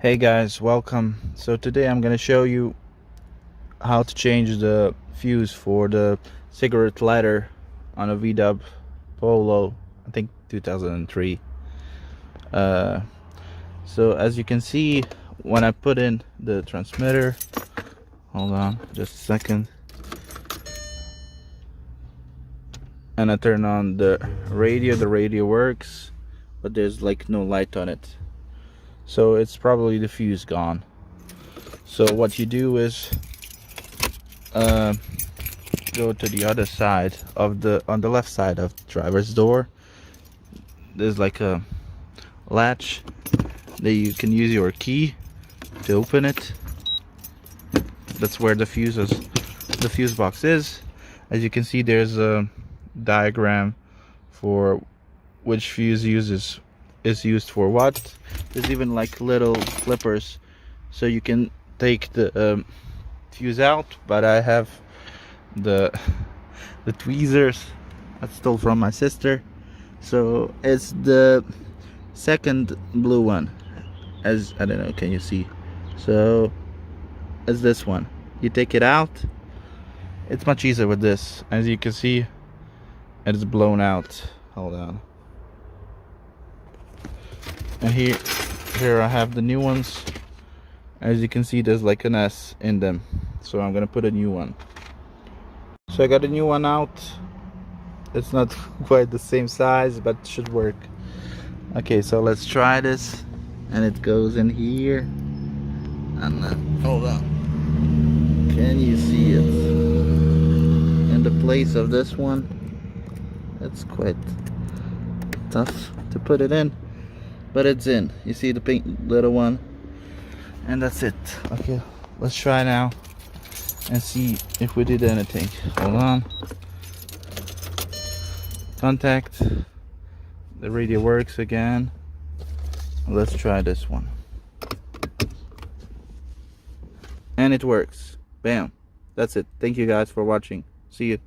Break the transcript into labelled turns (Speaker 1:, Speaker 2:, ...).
Speaker 1: Hey guys, welcome. So today I'm gonna show you how to change the fuse for the cigarette lighter on a VW Polo, I think 2003. So as you can see, when I put in the transmitter, hold on just a second, and I turn on the radio works, but there's like no light on it. So it's probably the fuse gone. So what you do is go to the other side of on the left side of the driver's door. There's like a latch that you can use your key to open it. That's where the fuse box is. As you can see, there's a diagram for which fuse is used for what. There's even like little clippers so you can take the fuse out, but I have the tweezers I stole from my sister, so it's the second blue one. As I don't know, can you see? So it's this one. You take it out. It's much easier with this. As you can see, it's blown out. Hold on. And here I have the new ones. As you can see, there's like an S in them, so I'm gonna put a new one. So I got a new one out. It's not quite the same size, but it should work. Okay, so let's try this. And it goes in here. And hold on. Can you see it? In the place of this one. It's quite tough to put it in, but it's in. You see the pink little one? And that's it. Okay, let's try now and see if we did anything. Hold on. Contact. The radio works again. Let's try this one. And it works. Bam. That's it. Thank you guys for watching. See you.